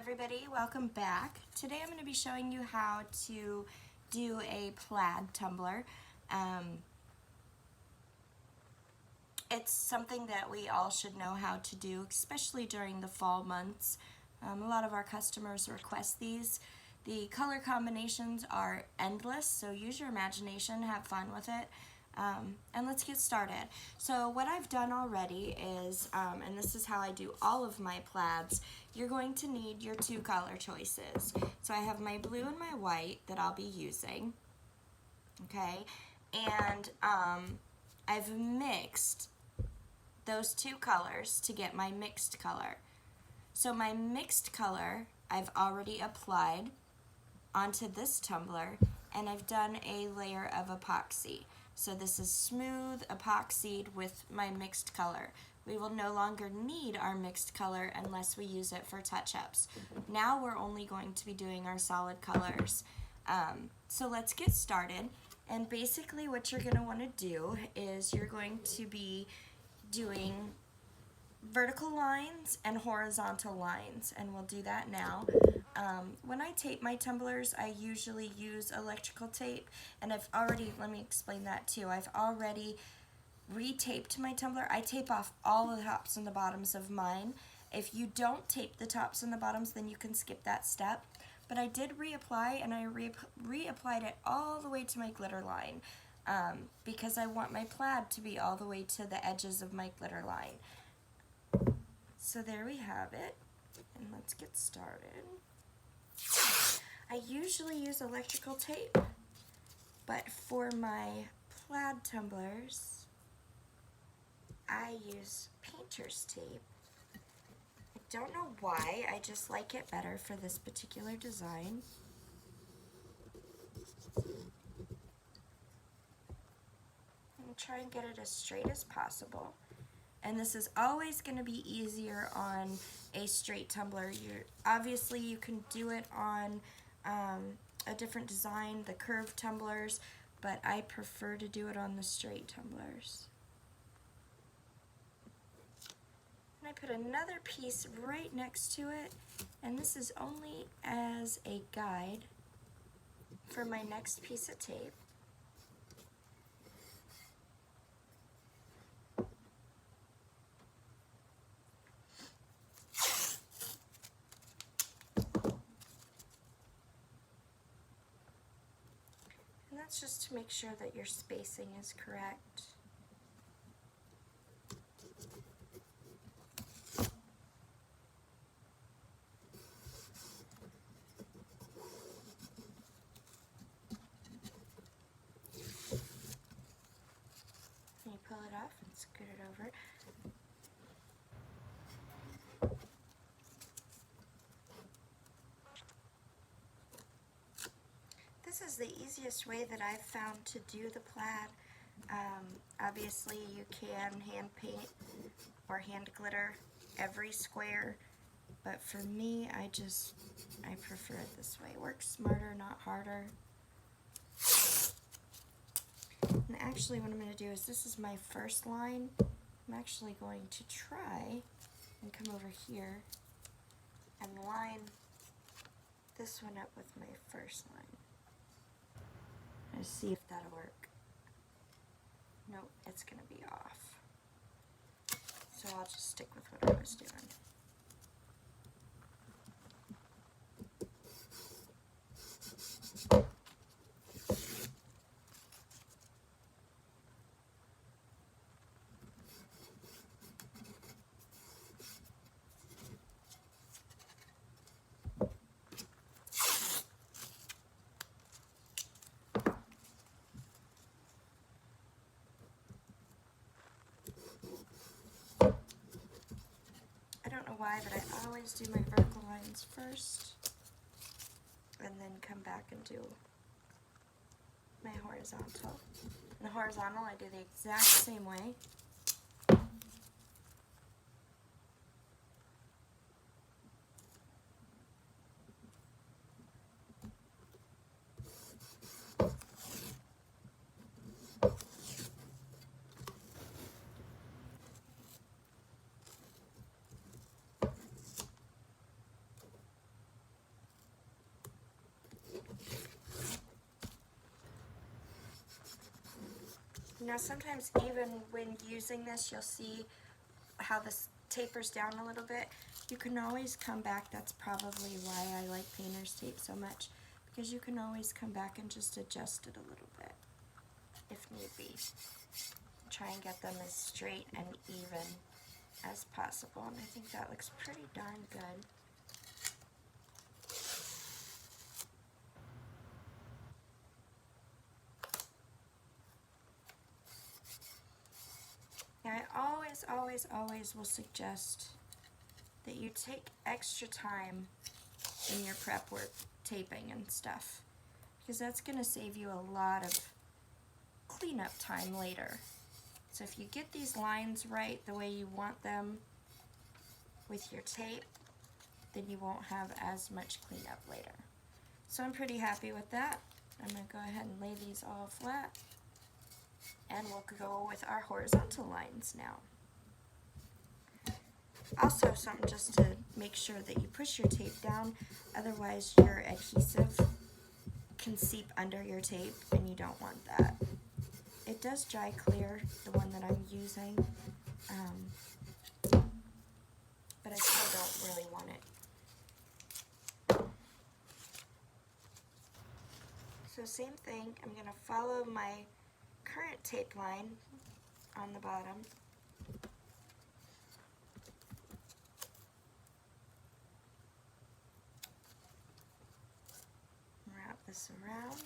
everybody, welcome back. Today I'm going to be showing you how to do a plaid tumbler. It's something that we all should know how to do, especially during the fall months. A lot of our customers request these. The color combinations are endless, so use your imagination, have fun with it. And let's get started. So what I've done already is, and this is how I do all of my plaids, you're going to need your two color choices. So I have my blue and my white that I'll be using, okay? And I've mixed those two colors to get my mixed color. So my mixed color I've already applied onto this tumbler, and I've done a layer of epoxy. So this is smooth epoxied with my mixed color. We will no longer need our mixed color unless we use it for touch-ups. Now we're only going to be doing our solid colors. So let's get started. And basically what you're going to want to do is you're going to be doing vertical lines and horizontal lines, and we'll do that now. When I tape my tumblers, I usually use electrical tape, and let me explain that too. I've already retaped my tumbler. I tape off all the tops and the bottoms of mine. If you don't tape the tops and the bottoms, then you can skip that step. But I did reapply, and I reapplied it all the way to my glitter line because I want my plaid to be all the way to the edges of my glitter line. So there we have it, and let's get started. I usually use electrical tape, but for my plaid tumblers, I use painter's tape. I don't know why, I just like it better for this particular design. I'm try and get it as straight as possible. And this is always going to be easier on a straight tumbler. Obviously you can do it on a different design, the curved tumblers, but I prefer to do it on the straight tumblers. And I put another piece right next to it, and this is only as a guide for my next piece of tape. And that's just to make sure that your spacing is correct. And you pull it off and scoot it over. This is the easiest way that I've found to do the plaid. Obviously you can hand paint or hand glitter every square, but for me I prefer it this way. It works smarter, not harder. And actually what I'm going to do is, this is my first line. I'm actually going to try and come over here and line this one up with my first line. Let's see if that'll work. Nope, it's going to be off. So I'll just stick with what I was doing. I don't know why, but I always do my vertical lines first and then come back and do my horizontal. And the horizontal I do the exact same way. Now sometimes even when using this, you'll see how this tapers down a little bit. You can always come back. That's probably why I like painter's tape so much, because you can always come back and just adjust it a little bit if need be. Try and get them as straight and even as possible, and I think that looks pretty darn good. Now I always will suggest that you take extra time in your prep work, taping and stuff, because that's going to save you a lot of cleanup time later. So if you get these lines right the way you want them with your tape, then you won't have as much cleanup later. So I'm pretty happy with that. I'm going to go ahead and lay these all flat, and we'll go with our horizontal lines now. Also, something just to make sure that you push your tape down, otherwise your adhesive can seep under your tape and you don't want that. It does dry clear, the one that I'm using, but I still don't really want it. So same thing, I'm going to follow my current tape line on the bottom. Wrap this around.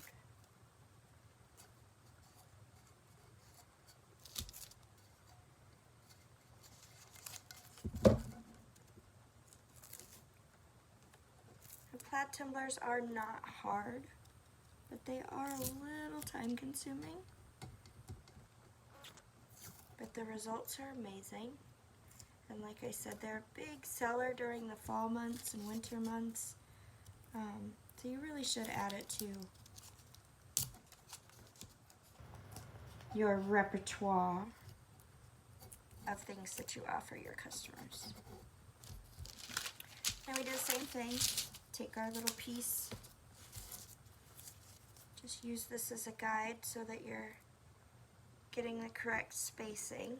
The Plaid tumblers are not hard, but they are a little time consuming. But the results are amazing. And like I said, they're a big seller during the fall months and winter months. So you really should add it to your repertoire of things that you offer your customers. And we do the same thing. Take our little piece. Just use this as a guide so that you're getting the correct spacing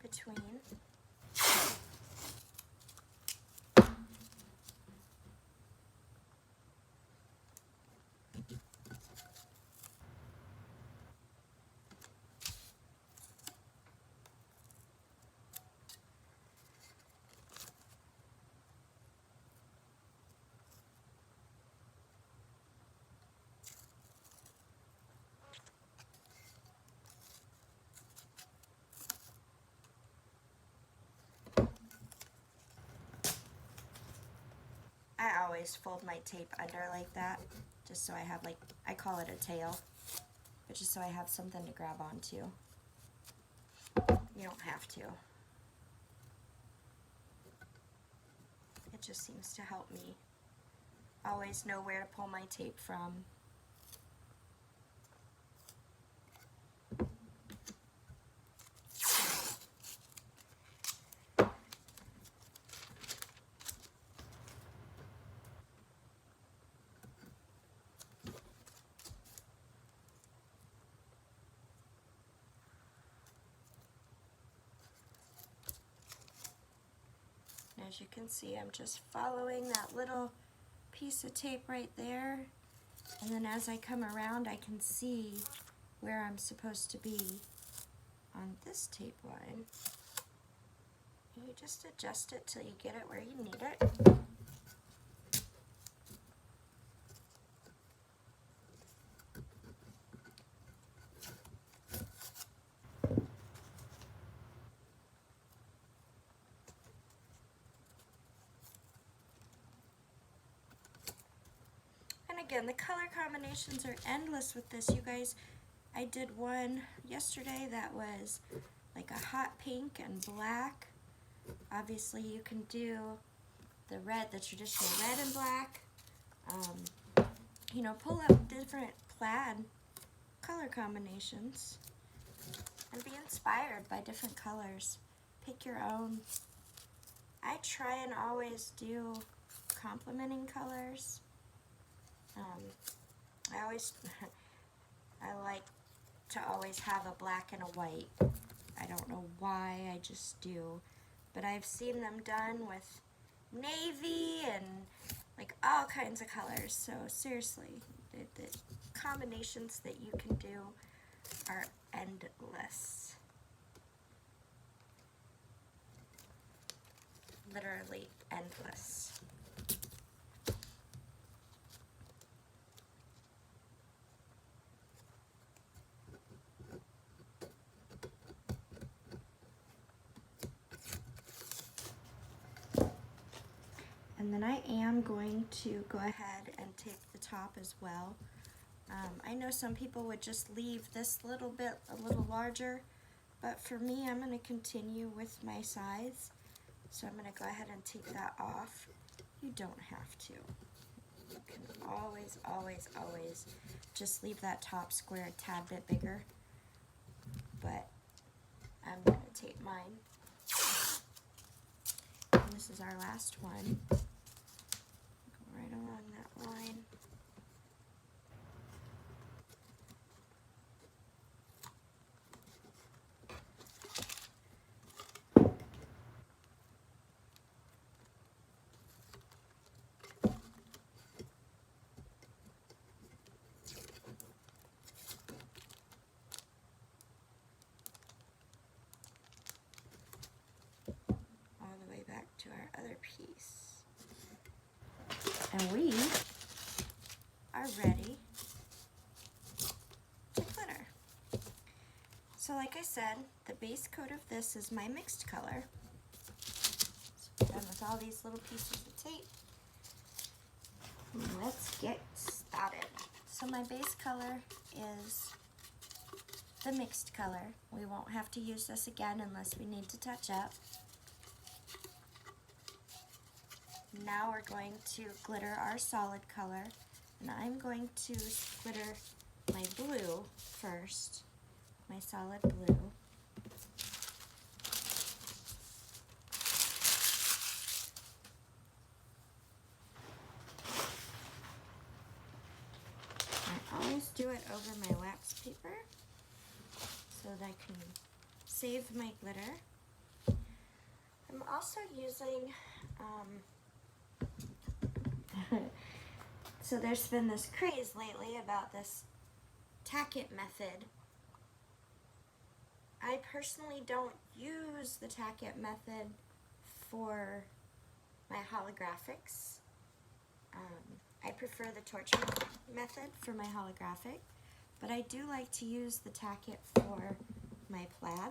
between. I always fold my tape under like that, just so I have, like, I call it a tail, but just so I have something to grab onto. You don't have to. It just seems to help me always know where to pull my tape from. As you can see, I'm just following that little piece of tape right there, and then as I come around I can see where I'm supposed to be on this tape line. And you just adjust it till you get it where you need it. Again, the color combinations are endless with this, you guys. I did one yesterday that was like a hot pink and black. Obviously you can do the red, the traditional red and black. You know, pull up different plaid color combinations and be inspired by different colors. Pick your own. I try and always do complementing colors. I always, I like to always have a black and a white. I don't know why, I just do. But I've seen them done with navy and like all kinds of colors. So seriously, the combinations that you can do are endless. Literally endless. And then I am going to go ahead and tape the top as well. I know some people would just leave this little bit a little larger, but for me, I'm going to continue with my size. So I'm going to go ahead and take that off. You don't have to. You can always, always, always just leave that top square a tad bit bigger. But I'm going to tape mine. And this is our last one. Go right along that line. All the way back to our other piece. And we are ready to glitter. So like I said, the base coat of this is my mixed color. So done with all these little pieces of tape. Let's get started. So my base color is the mixed color. We won't have to use this again unless we need to touch up. Now we're going to glitter our solid color, and I'm going to glitter my blue first, my solid blue. I always do it over my wax paper so that I can save my glitter. I'm also using so there's been this craze lately about this Tack method. I personally don't use the Tack method for my holographics. I prefer the torch method for my holographic, but I do like to use the Tack for my plaid.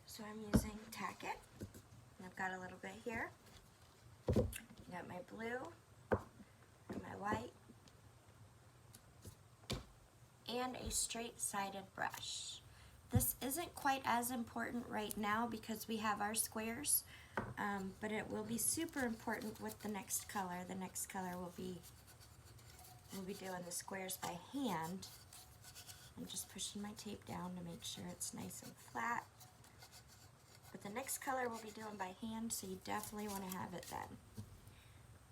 So I'm using Tack, and I've got a little bit here. Got my blue and my white, and a straight-sided brush. This isn't quite as important right now because we have our squares, but it will be super important with the next color. The next color we'll be doing the squares by hand. I'm just pushing my tape down to make sure it's nice and flat. But the next color we'll be doing by hand, so you definitely want to have it then.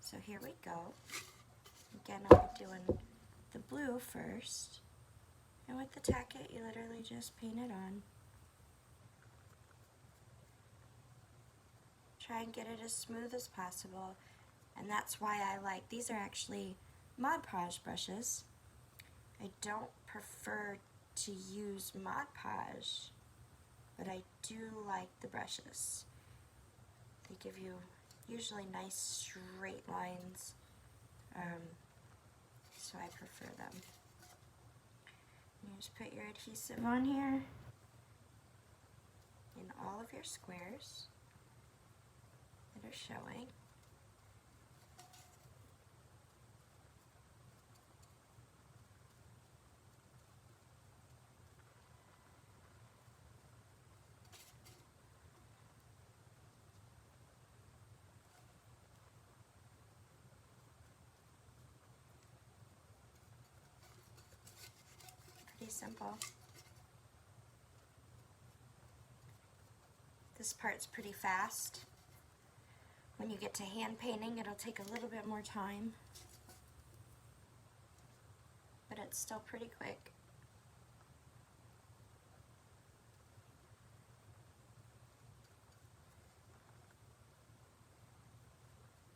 So here we go. Again, I'll be doing the blue first. And with the Tack, you literally just paint it on. Try and get it as smooth as possible. And that's why I like, these are actually Mod Podge brushes. I don't prefer to use Mod Podge, but I do like the brushes. They give you usually nice straight lines, so I prefer them. You just put your adhesive on here in all of your squares that are showing. Pretty simple. This part's pretty fast. When you get to hand painting, it'll take a little bit more time, but it's still pretty quick.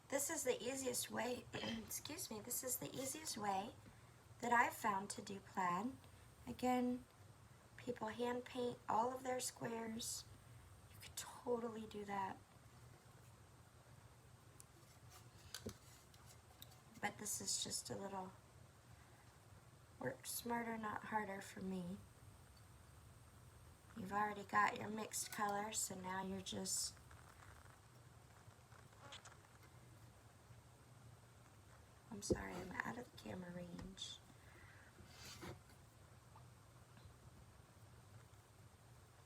This is the easiest way, excuse me, this is the easiest way that I've found to do plaid. Again, people hand paint all of their squares. You could totally do that. But this is just a little work smarter, not harder for me. You've already got your mixed color, so now you're just I'm sorry, I'm out of the camera range.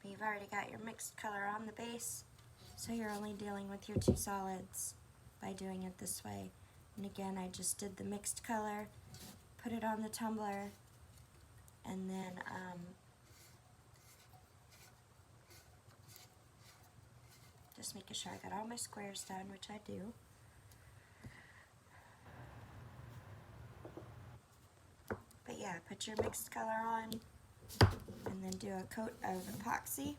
But you've already got your mixed color on the base, so you're only dealing with your two solids by doing it this way. And again, I just did the mixed color, put it on the tumbler, and then just making sure I got all my squares done, which I do. But yeah, put your mixed color on, and then do a coat of epoxy.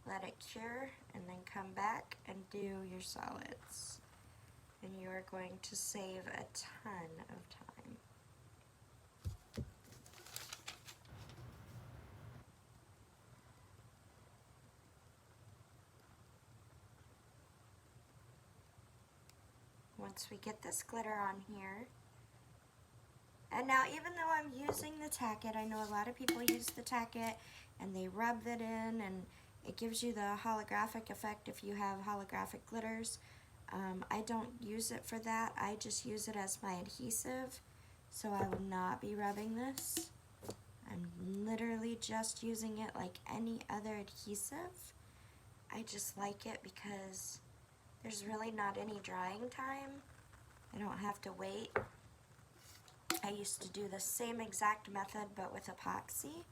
Let it cure, and then come back and do your solids. And you are going to save a ton of time. Once we get this glitter on here, and now even though I'm using the Tack-It, I know a lot of people use the Tack-It and they rub it in and it gives you the holographic effect if you have holographic glitters. I don't use it for that. I just use it as my adhesive, so I will not be rubbing this. I'm literally just using it like any other adhesive. I just like it because there's really not any drying time. I don't have to wait. I used to do the same exact method but with epoxy,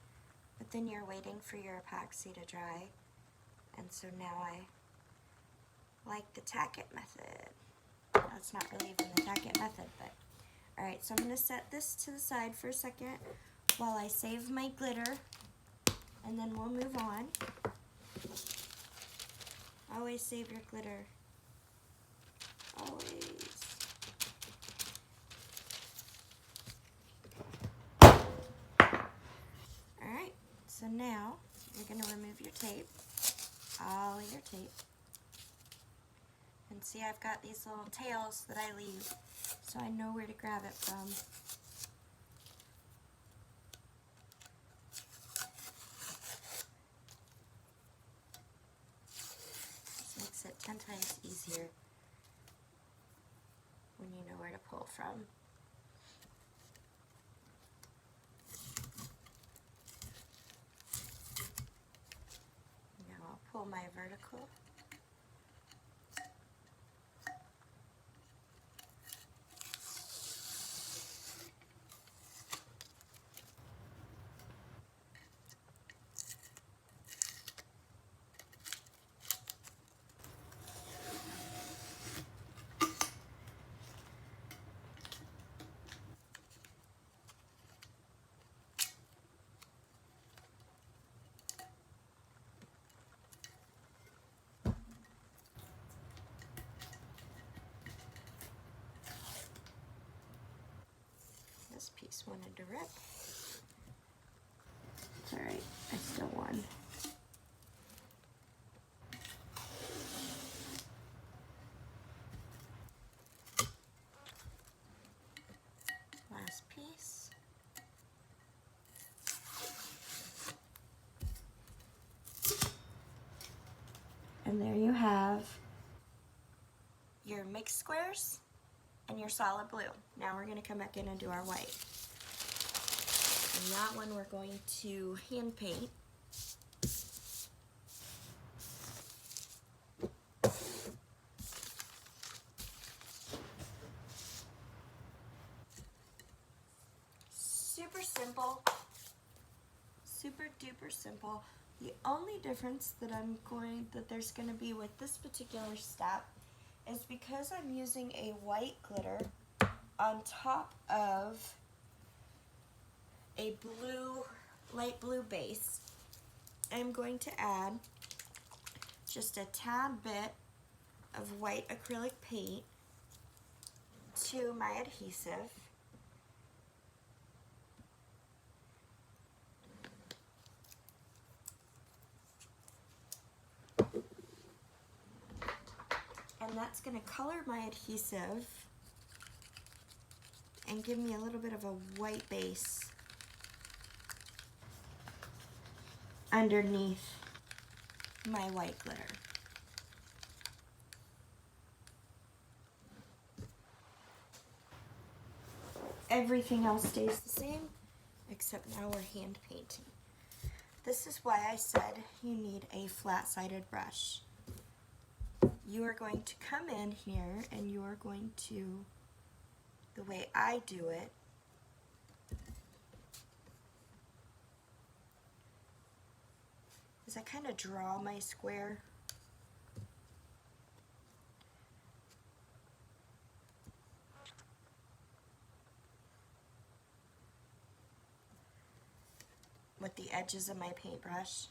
but then you're waiting for your epoxy to dry, and so now I like the Tack-It method. That's not really even the Tack-It method, but alright, so I'm going to set this to the side for a second while I save my glitter, and then we'll move on. Always save your glitter. Always. Alright, so now you're going to remove your tape, all of your tape. And see, I've got these little tails that I leave, so I know where to grab it from. This makes it 10 times easier when you know where to pull from. Now I'll pull my vertical. This piece wanted to rip. It's alright, I still won. Last piece. And there you have your mixed squares and your solid blue. Now we're going to come back in and do our white. And that one we're going to hand paint. Super simple, super duper simple. The only difference that there's going to be with this particular step is because I'm using a white glitter on top of a light blue base, I'm going to add just a tad bit of white acrylic paint to my adhesive. And that's going to color my adhesive and give me a little bit of a white base underneath my white glitter. Everything else stays the same, except now we're hand painting. This is why I said you need a flat-sided brush. You are going to come in here and you are going to, the way I do it, is I kind of draw my square. With the edges of my paintbrush.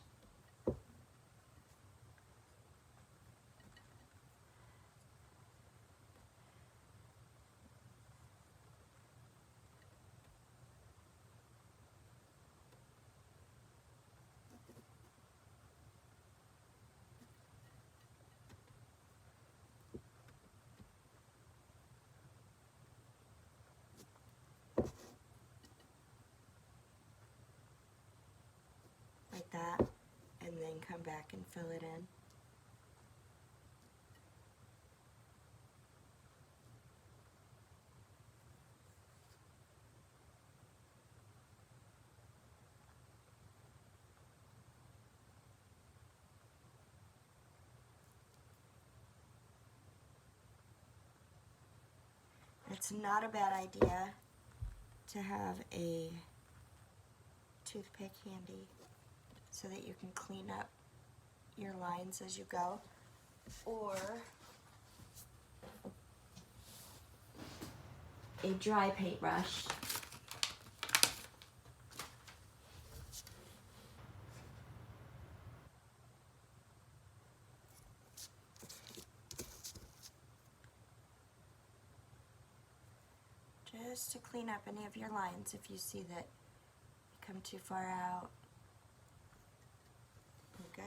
Like that, and then come back and fill it in. It's not a bad idea to have a toothpick handy so that you can clean up your lines as you go, or a dry paintbrush. Just to clean up any of your lines if you see that you come too far out. Good.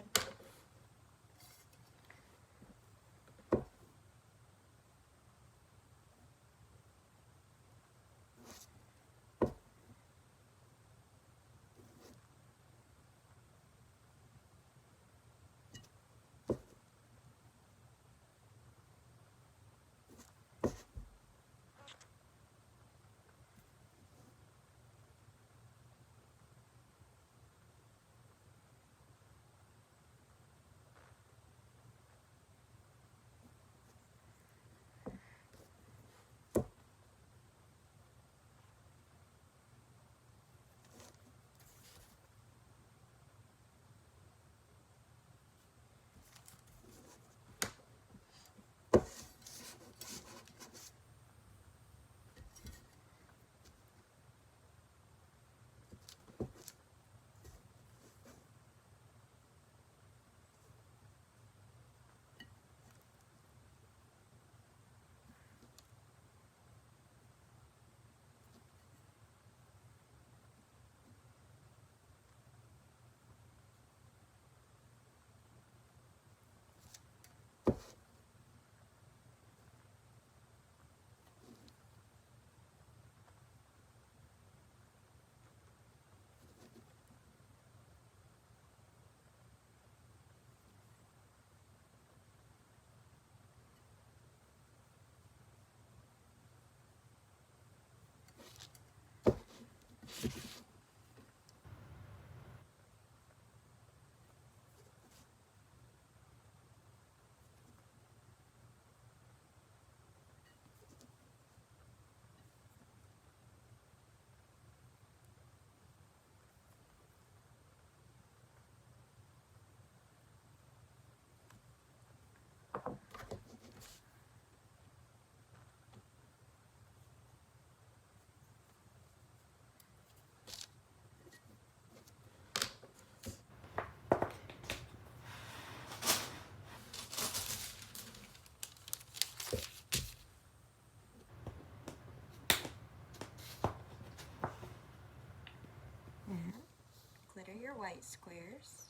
your white squares.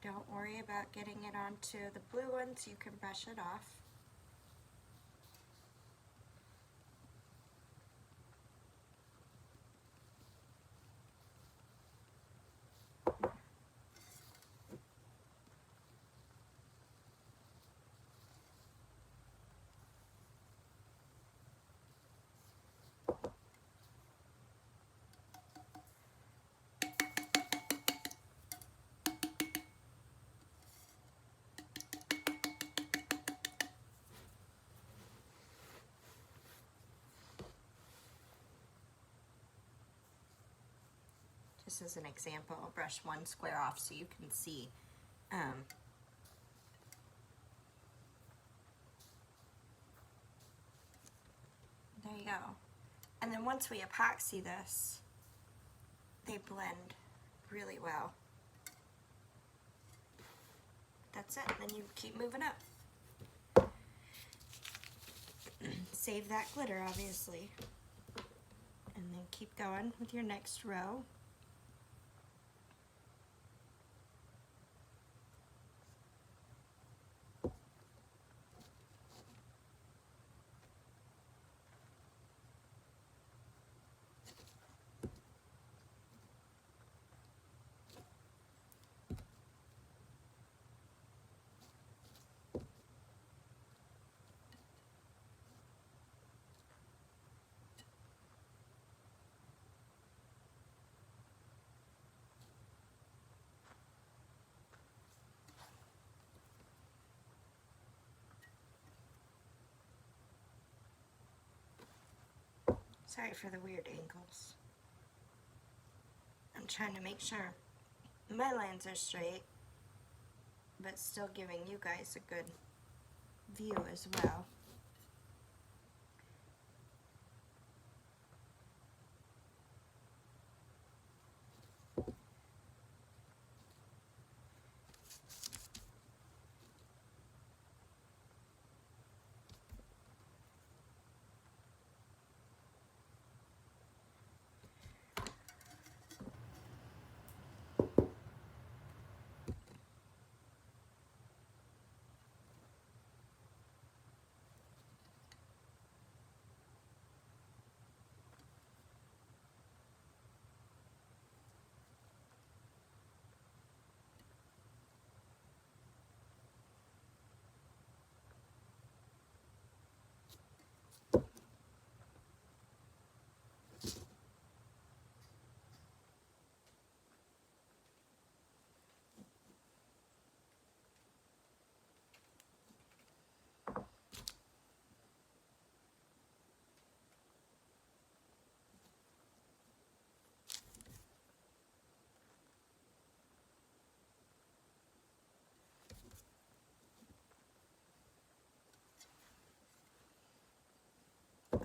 Don't worry about getting it onto the blue ones, you can brush it off. Just as an example, I'll brush one square off so you can see. There you go. And then once we epoxy this, they blend really well. That's it, then you keep moving up. Save that glitter, obviously. And then keep going with your next row. Sorry for the weird angles. I'm trying to make sure my lines are straight, but still giving you guys a good view as well.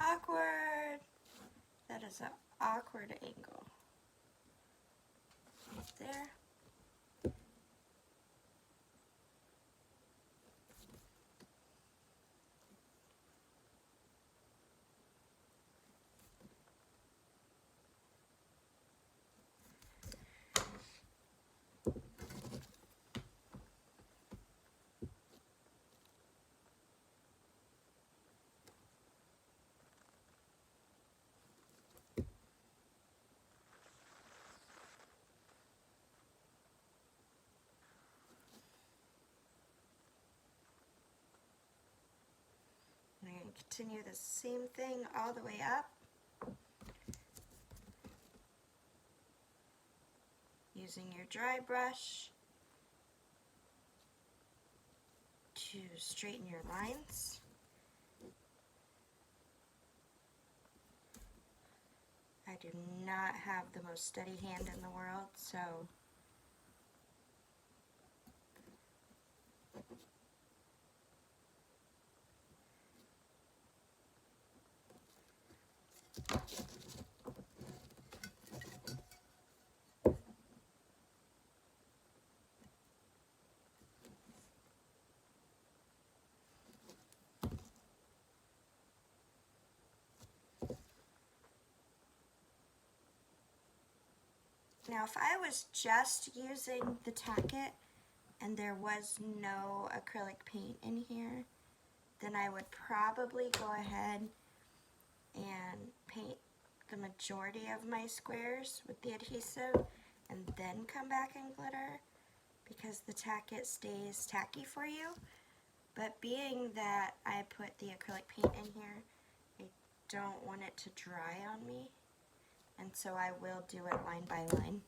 Awkward. That is an awkward angle. Right there. I'm going to continue the same thing all the way up. Using your dry brush to straighten your lines. I do not have the most steady hand in the world, so Now if I was just using the Tack and there was no acrylic paint in here, then I would probably go ahead and paint the majority of my squares with the adhesive and then come back and glitter, because the Tack stays tacky for you. But being that I put the acrylic paint in here, I don't want it to dry on me, and so I will do it line by line.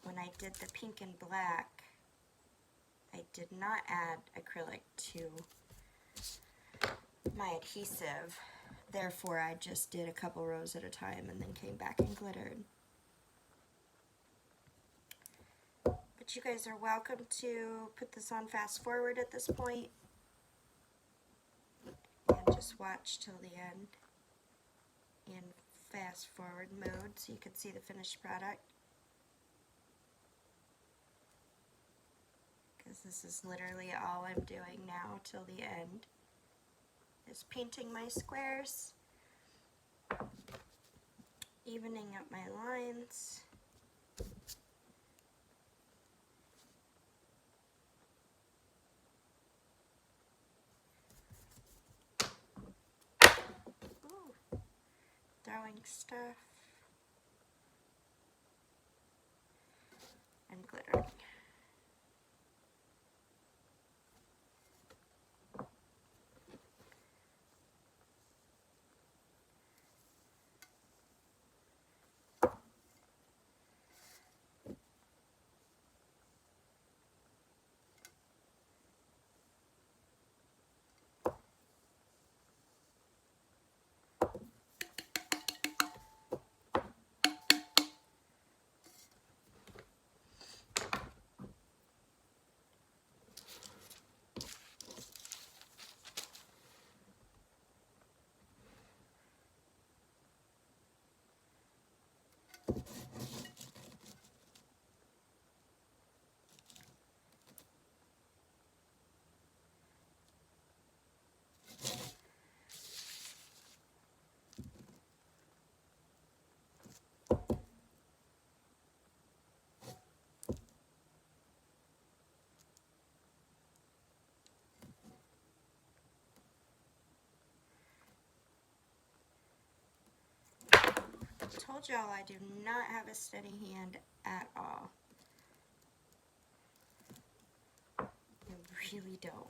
When I did the pink and black, I did not add acrylic to my adhesive, therefore I just did a couple rows at a time and then came back and glittered. But you guys are welcome to put this on fast forward at this point and just watch till the end in fast forward mode so you can see the finished product. Because this is literally all I'm doing now till the end, is painting my squares, evening up my lines. Ooh, throwing stuff and glittering. I told y'all I do not have a steady hand at all. I really don't.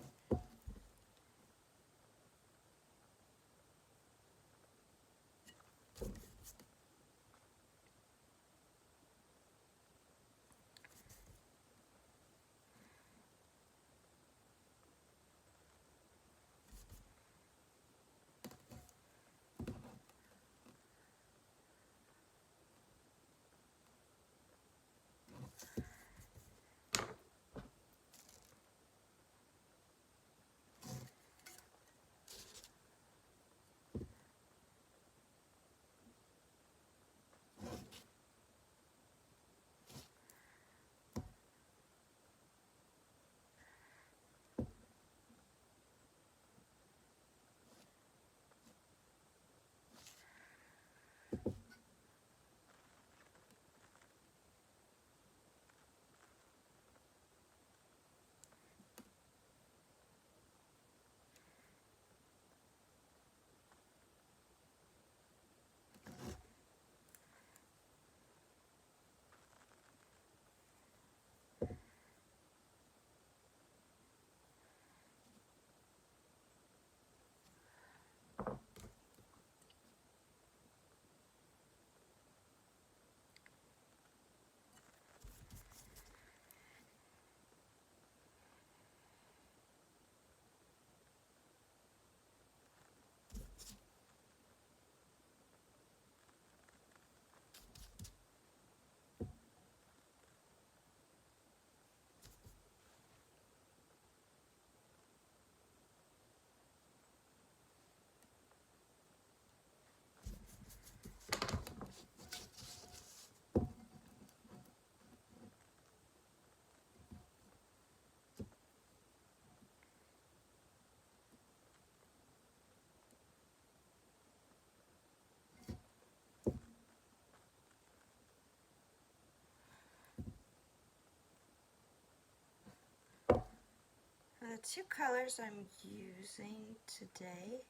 two colors I'm using today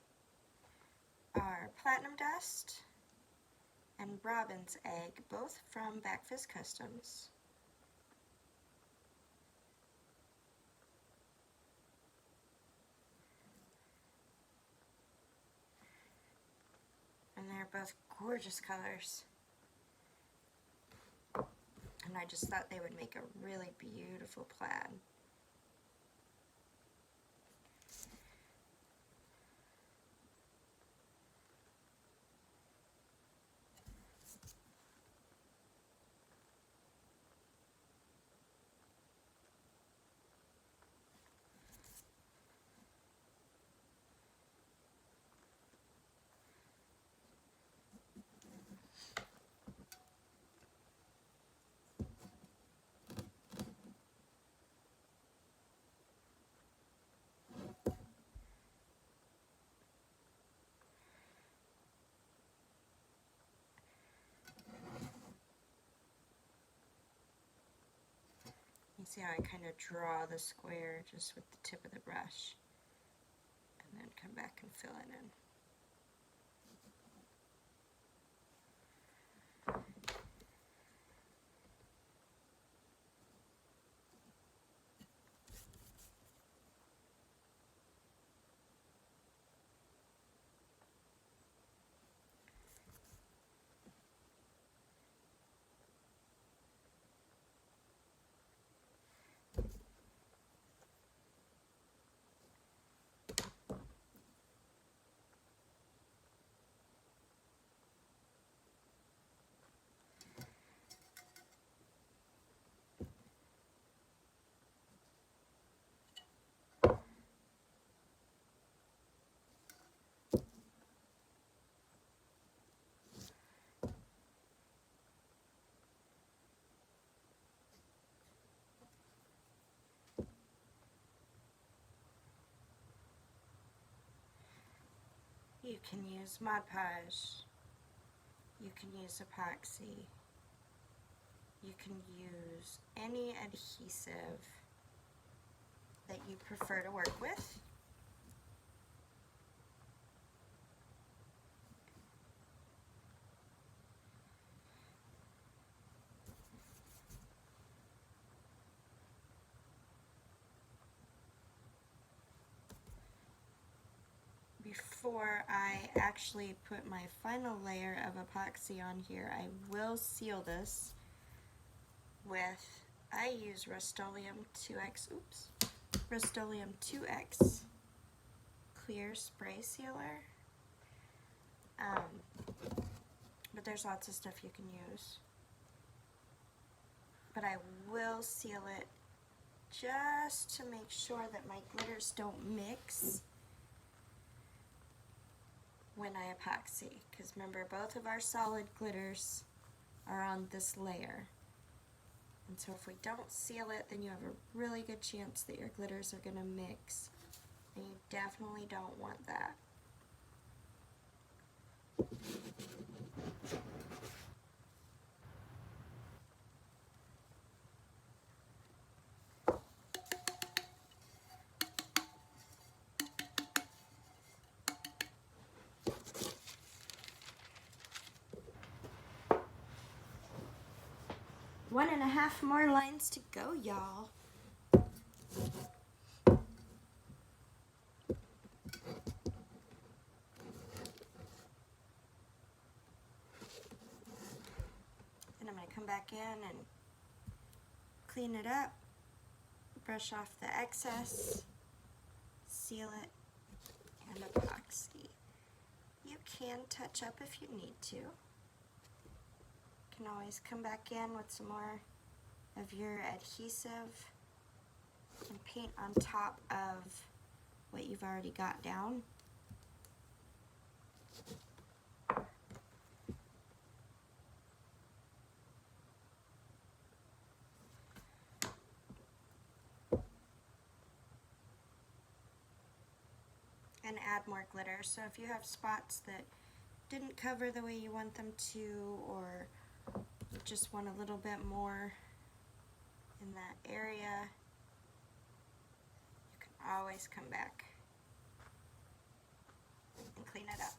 are Platinum Dust and Robin's Egg, both from Backfist Customs. And they're both gorgeous colors. And I just thought they would make a really beautiful plaid. You see how I kind of draw the square just with the tip of the brush, and then come back and fill it in. You can use Mod Podge, you can use epoxy, you can use any adhesive that you prefer to work with. Before I actually put my final layer of epoxy on here, I will seal this with, I use Rust-Oleum 2X, Rust-Oleum 2X clear spray sealer. But there's lots of stuff you can use. But I will seal it just to make sure that my glitters don't mix when I epoxy, because remember, both of our solid glitters are on this layer, and so if we don't seal it, then you have a really good chance that your glitters are going to mix, and you definitely don't want that. One and a half more lines to go, y'all. Then I'm going to come back in and clean it up, brush off the excess, seal it, and epoxy. You can touch up if you need to. You can always come back in with some more of your adhesive and paint on top of what you've already got down. And add more glitter. So if you have spots that didn't cover the way you want them to, or just want a little bit more in that area, you can always come back and clean it up.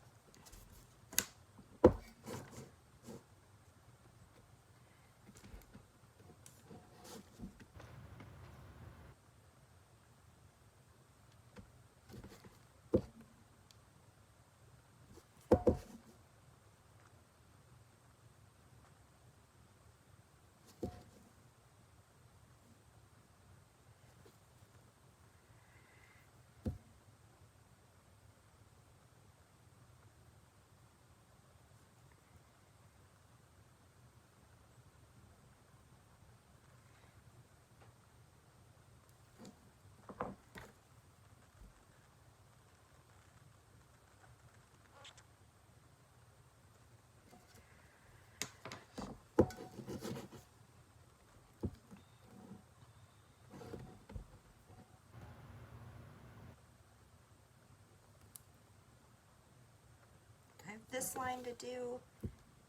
I have this line to do,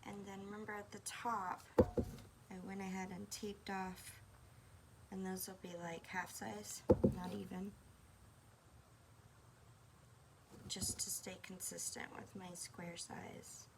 and then remember at the top I went ahead and taped off, and those will be like half size, not even, just to stay consistent with my square size.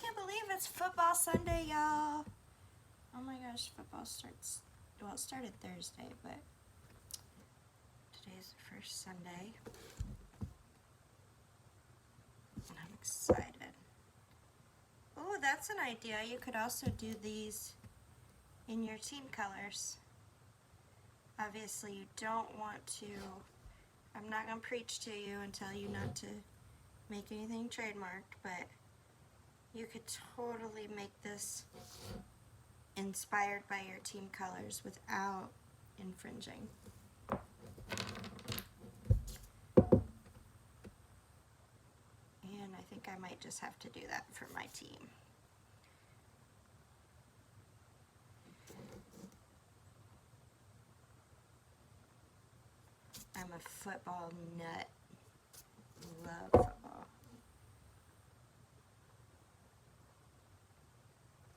Can't believe it's football Sunday, y'all. Oh my gosh, football starts, well, it started Thursday, but today's the first Sunday. And I'm excited. Oh, that's an idea. You could also do these in your team colors. Obviously, you don't want to, I'm not going to preach to you and tell you not to make anything trademarked, but you could totally make this inspired by your team colors without infringing. And I think I might just have to do that for my team. I'm a football nut. Love football.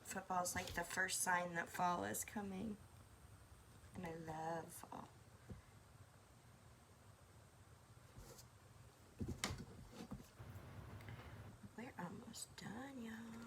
Football's like the first sign that fall is coming. And I love fall. We're almost done, y'all.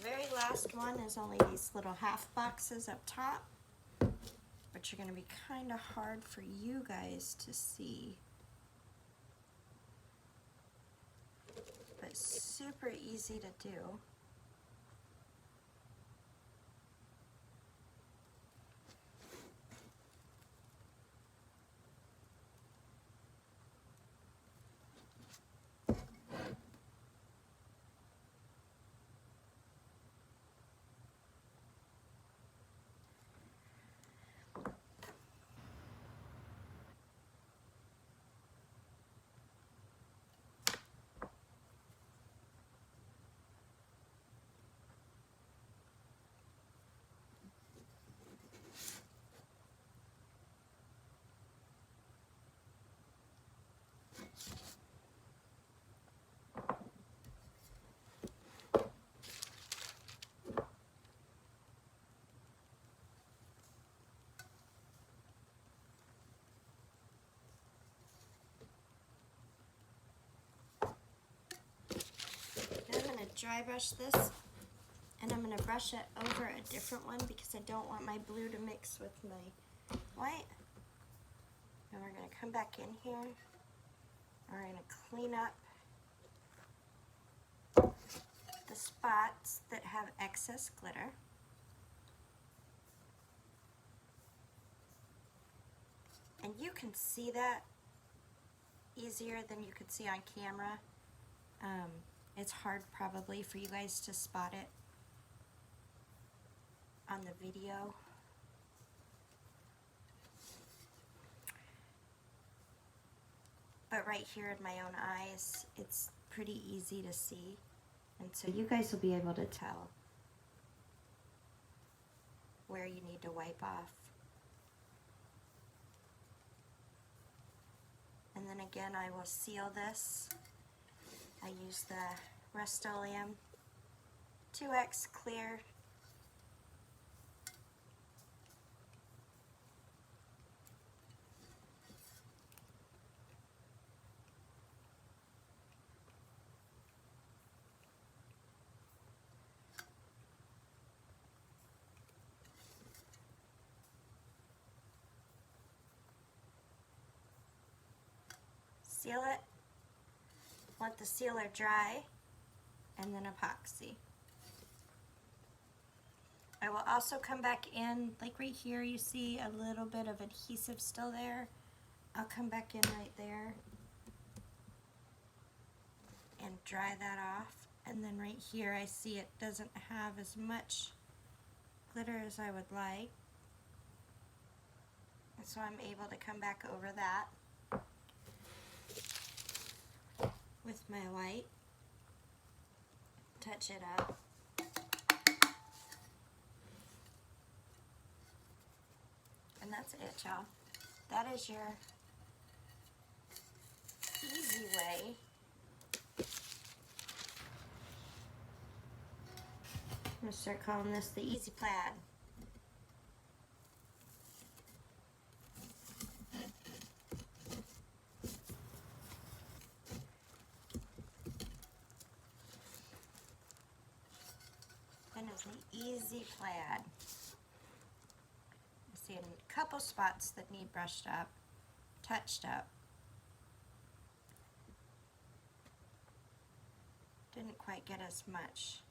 Very last one is only these little half boxes up top, which are going to be kind of hard for you guys to see, but super easy to do. dry brush this, and I'm going to brush it over a different one because I don't want my blue to mix with my white. And we're going to come back in here. We're going to clean up the spots that have excess glitter. And you can see that easier than you could see on camera. It's hard probably for you guys to spot it on the video. But right here in my own eyes, it's pretty easy to see. And so you guys will be able to tell where you need to wipe off. And then again, I will seal this. I use the Rust-Oleum 2X clear. Seal it, let the sealer dry, and then epoxy. I will also come back in, like right here you see a little bit of adhesive still there. I'll come back in right there and dry that off. And then right here I see it doesn't have as much glitter as I would like. And so I'm able to come back over that with my white, touch it up. And that's it, y'all. That is your easy way I'm going to start calling this the Easy Plaid. Easy Plaid. I see a couple spots that need brushed up, touched up. Didn't quite get as much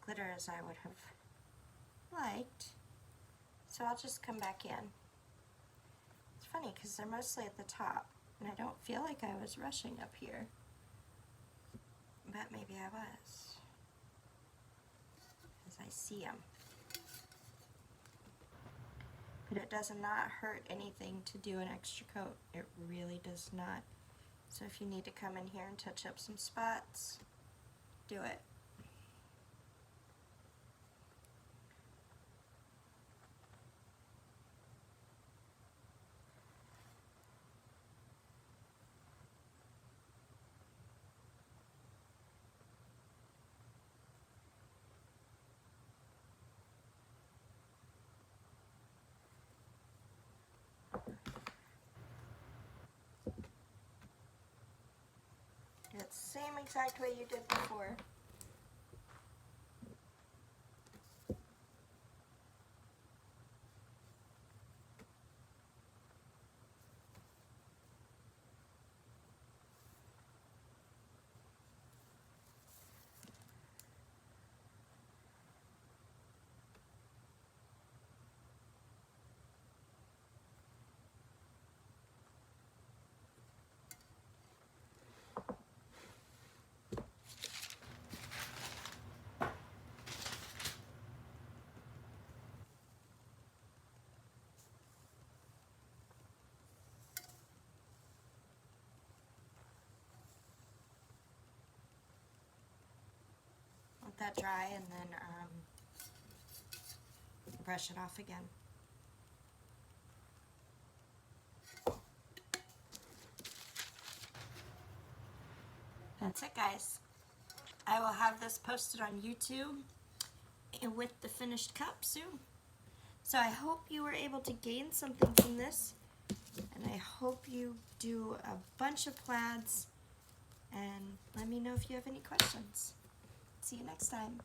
glitter as I would have liked. So I'll just come back in. It's funny because they're mostly at the top and I don't feel like I was rushing up here. But maybe I was. I see them. But it does not hurt anything to do an extra coat. It really does not. So if you need to come in here and touch up some spots, do it. It's the same exact way you did before. Let that dry and then brush it off again. That's it, guys. I will have this posted on YouTube with the finished cup soon. So I hope you were able to gain something from this, and I hope you do a bunch of plaids, and let me know if you have any questions. See you next time.